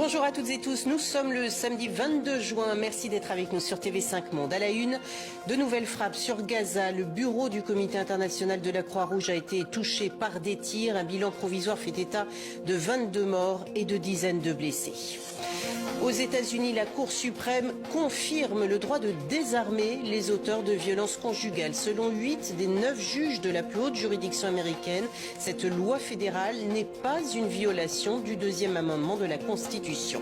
Bonjour à toutes et tous, nous sommes le samedi 22 juin, merci d'être avec nous sur TV5 Monde. À la une, de nouvelles frappes sur Gaza, le bureau du comité international de la Croix-Rouge a été touché par des tirs, un bilan provisoire fait état de 22 morts et de dizaines de blessés. Aux États-Unis, la Cour suprême confirme le droit de désarmer les auteurs de violences conjugales. Selon 8 des 9 juges de la plus haute juridiction américaine, cette loi fédérale n'est pas une violation du deuxième amendement de la Constitution.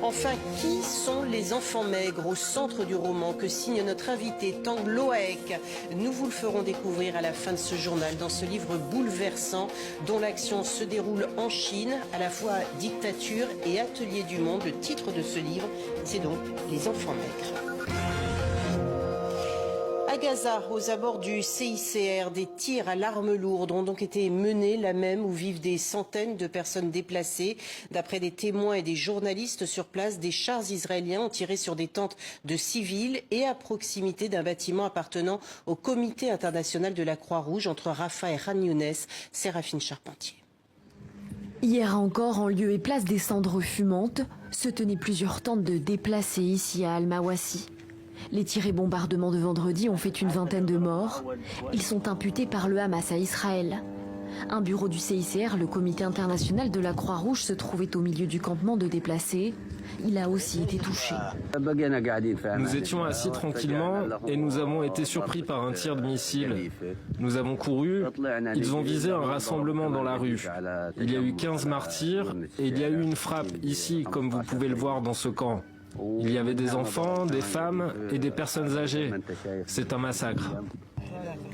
Enfin, qui sont les enfants maigres au centre du roman que signe notre invité Tang Loaek? Nous vous le ferons découvrir à la fin de ce journal dans ce livre bouleversant dont l'action se déroule en Chine, à la fois dictature et atelier du monde. Le titre de ce livre, c'est donc Les enfants maigres. À Gaza, aux abords du CICR, des tirs à l'arme lourde ont donc été menés là même où vivent des centaines de personnes déplacées. D'après des témoins et des journalistes sur place, des chars israéliens ont tiré sur des tentes de civils et à proximité d'un bâtiment appartenant au Comité international de la Croix-Rouge entre Rafah et Khan Younes. Séraphine Charpentier. Hier encore, en lieu et place des cendres fumantes, se tenaient plusieurs tentes de déplacés ici à Al-Mawassi. Les tirs et bombardements de vendredi ont fait une vingtaine de morts. Ils sont imputés par le Hamas à Israël. Un bureau du CICR, le Comité international de la Croix-Rouge, se trouvait au milieu du campement de déplacés. Il a aussi été touché. Nous étions assis tranquillement et nous avons été surpris par un tir de missile. Nous avons couru, ils ont visé un rassemblement dans la rue. Il y a eu 15 martyrs et il y a eu une frappe ici, comme vous pouvez le voir dans ce camp. Il y avait des enfants, des femmes et des personnes âgées. C'est un massacre.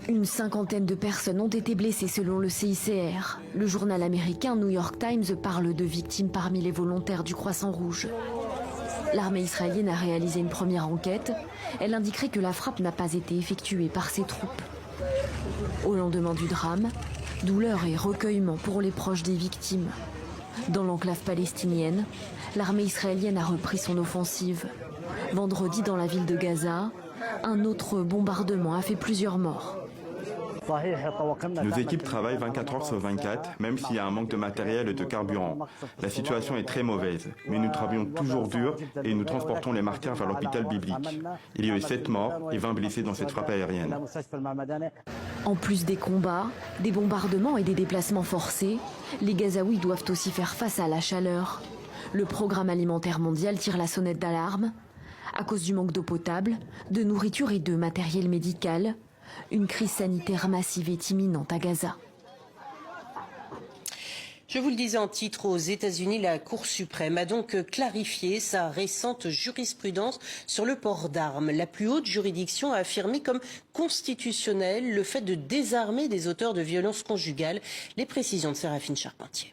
Une cinquantaine de personnes ont été blessées selon le CICR. Le journal américain New York Times parle de victimes parmi les volontaires du Croissant Rouge. L'armée israélienne a réalisé une première enquête. Elle indiquerait que la frappe n'a pas été effectuée par ses troupes. Au lendemain du drame, douleur et recueillement pour les proches des victimes. Dans l'enclave palestinienne, l'armée israélienne a repris son offensive. Vendredi, dans la ville de Gaza, un autre bombardement a fait plusieurs morts. Nos équipes travaillent 24 heures sur 24, même s'il y a un manque de matériel et de carburant. La situation est très mauvaise, mais nous travaillons toujours dur et nous transportons les martyrs vers l'hôpital biblique. Il y a eu 7 morts et 20 blessés dans cette frappe aérienne. En plus des combats, des bombardements et des déplacements forcés, les Gazaouis doivent aussi faire face à la chaleur. Le programme alimentaire mondial tire la sonnette d'alarme. À cause du manque d'eau potable, de nourriture et de matériel médical, une crise sanitaire massive est imminente à Gaza. Je vous le disais en titre, aux États-Unis, la Cour suprême a donc clarifié sa récente jurisprudence sur le port d'armes. La plus haute juridiction a affirmé comme constitutionnel le fait de désarmer des auteurs de violences conjugales. Les précisions de Séraphine Charpentier.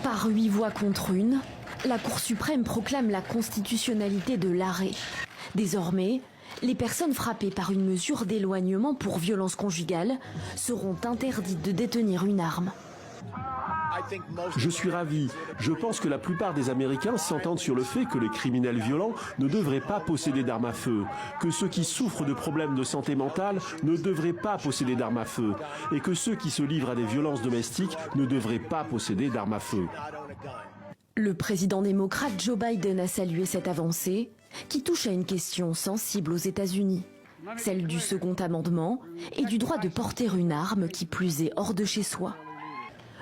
Par 8 voix contre 1, la Cour suprême proclame la constitutionnalité de l'arrêt. Désormais, les personnes frappées par une mesure d'éloignement pour violence conjugale seront interdites de détenir une arme. Je suis ravi. Je pense que la plupart des Américains s'entendent sur le fait que les criminels violents ne devraient pas posséder d'armes à feu, que ceux qui souffrent de problèmes de santé mentale ne devraient pas posséder d'armes à feu, et que ceux qui se livrent à des violences domestiques ne devraient pas posséder d'armes à feu. Le président démocrate Joe Biden a salué cette avancée, qui touche à une question sensible aux États-Unis, celle du second amendement et du droit de porter une arme, qui plus est hors de chez soi.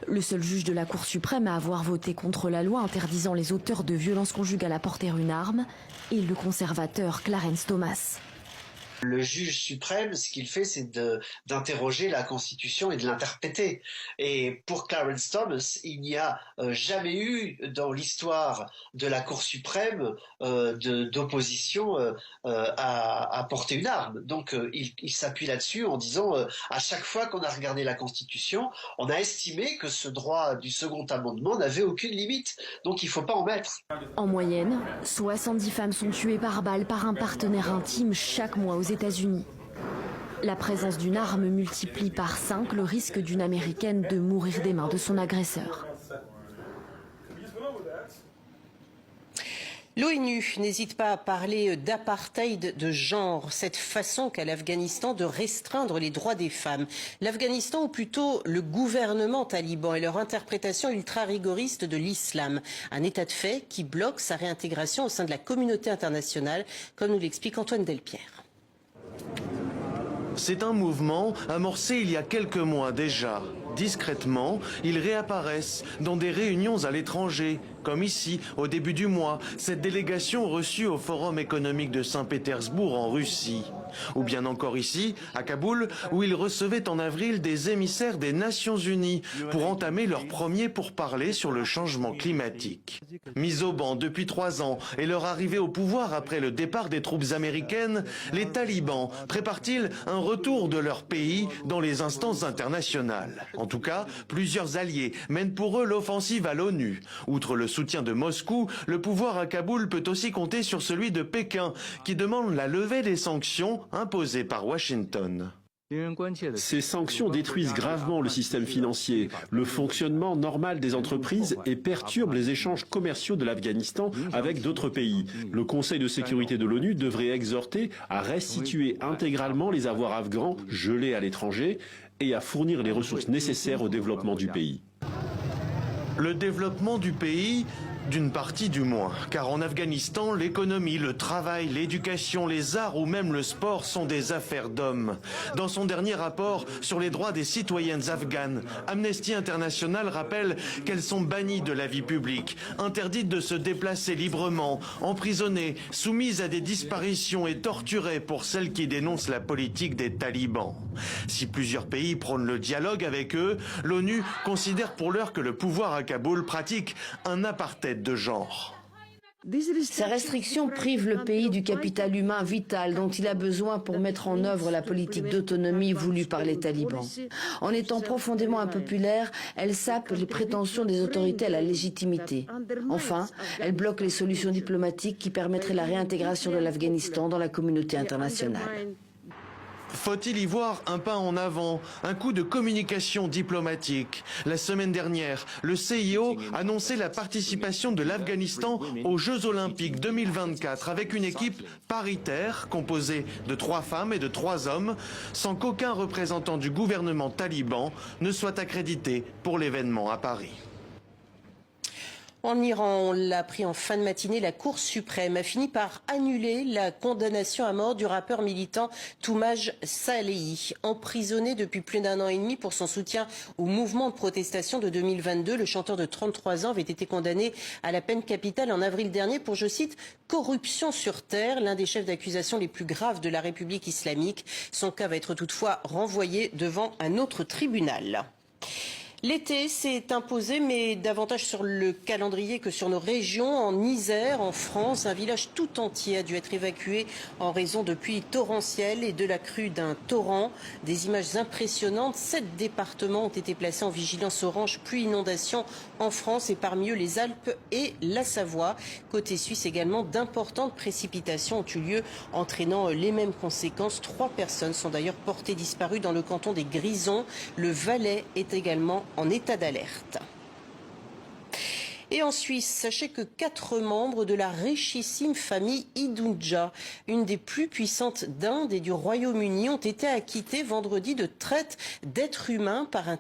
Le seul juge de la Cour suprême à avoir voté contre la loi interdisant les auteurs de violences conjugales à porter une arme est le conservateur Clarence Thomas. Le juge suprême, ce qu'il fait, c'est d'interroger la Constitution et de l'interpréter. Et pour Clarence Thomas, il n'y a jamais eu dans l'histoire de la Cour suprême d'opposition à porter une arme. Donc il s'appuie là-dessus en disant à chaque fois qu'on a regardé la Constitution, on a estimé que ce droit du second amendement n'avait aucune limite. Donc il ne faut pas en mettre. En moyenne, 70 femmes sont tuées par balle par un partenaire intime chaque mois aux États-Unis. La présence d'une arme multiplie par 5 le risque d'une Américaine de mourir des mains de son agresseur. L'ONU n'hésite pas à parler d'apartheid de genre, cette façon qu'a l'Afghanistan de restreindre les droits des femmes. L'Afghanistan, ou plutôt le gouvernement taliban et leur interprétation ultra-rigoriste de l'islam. Un état de fait qui bloque sa réintégration au sein de la communauté internationale, comme nous l'explique Antoine Delpierre. C'est un mouvement amorcé il y a quelques mois déjà. Discrètement, ils réapparaissent dans des réunions à l'étranger, comme ici, au début du mois, cette délégation reçue au Forum économique de Saint-Pétersbourg en Russie. Ou bien encore ici, à Kaboul, où ils recevaient en avril des émissaires des Nations Unies pour entamer leur premier pourparlers sur le changement climatique. Mis au banc depuis 3 ans et leur arrivée au pouvoir après le départ des troupes américaines, les talibans préparent-ils un retour de leur pays dans les instances internationales? En tout cas, plusieurs alliés mènent pour eux l'offensive à l'ONU. Outre le soutien de Moscou, le pouvoir à Kaboul peut aussi compter sur celui de Pékin, qui demande la levée des sanctions imposées par Washington. Ces sanctions détruisent gravement le système financier, le fonctionnement normal des entreprises et perturbent les échanges commerciaux de l'Afghanistan avec d'autres pays. Le Conseil de sécurité de l'ONU devrait exhorter à restituer intégralement les avoirs afghans gelés à l'étranger et à fournir les ressources nécessaires au développement du pays. Le développement du pays, d'une partie du moins, car en Afghanistan, l'économie, le travail, l'éducation, les arts ou même le sport sont des affaires d'hommes. Dans son dernier rapport sur les droits des citoyennes afghanes, Amnesty International rappelle qu'elles sont bannies de la vie publique, interdites de se déplacer librement, emprisonnées, soumises à des disparitions et torturées pour celles qui dénoncent la politique des talibans. Si plusieurs pays prônent le dialogue avec eux, l'ONU considère pour l'heure que le pouvoir à Kaboul pratique un apartheid de genre. Ces restrictions privent le pays du capital humain vital dont il a besoin pour mettre en œuvre la politique d'autonomie voulue par les talibans. En étant profondément impopulaires, elles sapent les prétentions des autorités à la légitimité. Enfin, elles bloquent les solutions diplomatiques qui permettraient la réintégration de l'Afghanistan dans la communauté internationale. Faut-il y voir un pas en avant, un coup de communication diplomatique? La semaine dernière, le CIO annonçait la participation de l'Afghanistan aux Jeux Olympiques 2024 avec une équipe paritaire composée de 3 femmes et de 3 hommes, sans qu'aucun représentant du gouvernement taliban ne soit accrédité pour l'événement à Paris. En Iran, on l'a appris en fin de matinée, la Cour suprême a fini par annuler la condamnation à mort du rappeur militant Toumaj Salehi. Emprisonné depuis plus d'1 an et demi pour son soutien au mouvement de protestation de 2022, le chanteur de 33 ans avait été condamné à la peine capitale en avril dernier pour, je cite, corruption sur terre, l'un des chefs d'accusation les plus graves de la République islamique. Son cas va être toutefois renvoyé devant un autre tribunal. L'été s'est imposé, mais davantage sur le calendrier que sur nos régions. En Isère, en France, un village tout entier a dû être évacué en raison de pluies torrentielles et de la crue d'un torrent. Des images impressionnantes. 7 départements ont été placés en vigilance orange pluie inondation en France et parmi eux les Alpes et la Savoie. Côté suisse également, d'importantes précipitations ont eu lieu, entraînant les mêmes conséquences. 3 personnes sont d'ailleurs portées disparues dans le canton des Grisons. Le Valais est également en état d'alerte. Et en Suisse, sachez que 4 membres de la richissime famille Idunja, une des plus puissantes d'Inde et du Royaume-Uni, ont été acquittés vendredi de traite d'êtres humains par un